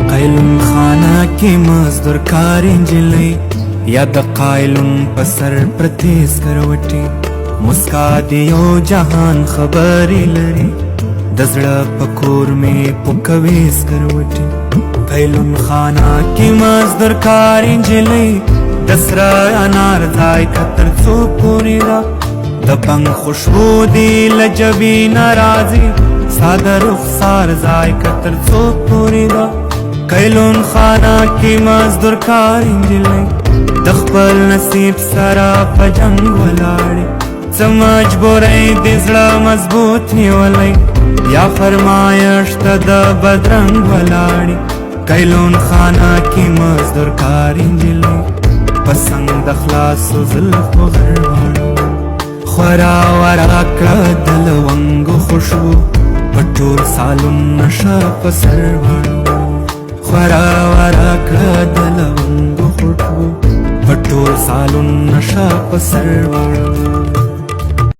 قیلون خانه کې مزدور کار انجلۍ یا د قایلون په سر پرتې سکروټې مسکا د یو جهان خبرې لري د زړه په کور مې پوکوي سکروټې قیلون خانه کې مزدور کار انجلۍ د سره انار ځای کتر څو پورې ده د بنګ خوشبو دی له جبې نه راځي ساده رخسار ځای کتر څو پورې ده قیلون خانه کې مزدور کار انجلۍ د خپل نصیب سره په جنګ ولاړې څه مجبورۍ د زړه مضبوط نیولی یا فرمایش ته د بدرنګ ولاړې قیلون خانه کې مزدور کار انجلۍ پسنګ د خلاصو زلفو غرباړو خورا ورا کړه د لونګو خوشبو په ټول سالون نشه په سر واړو خورا ورا کړه د لونګو خوشبو په ټول سالون نشه په سر واړو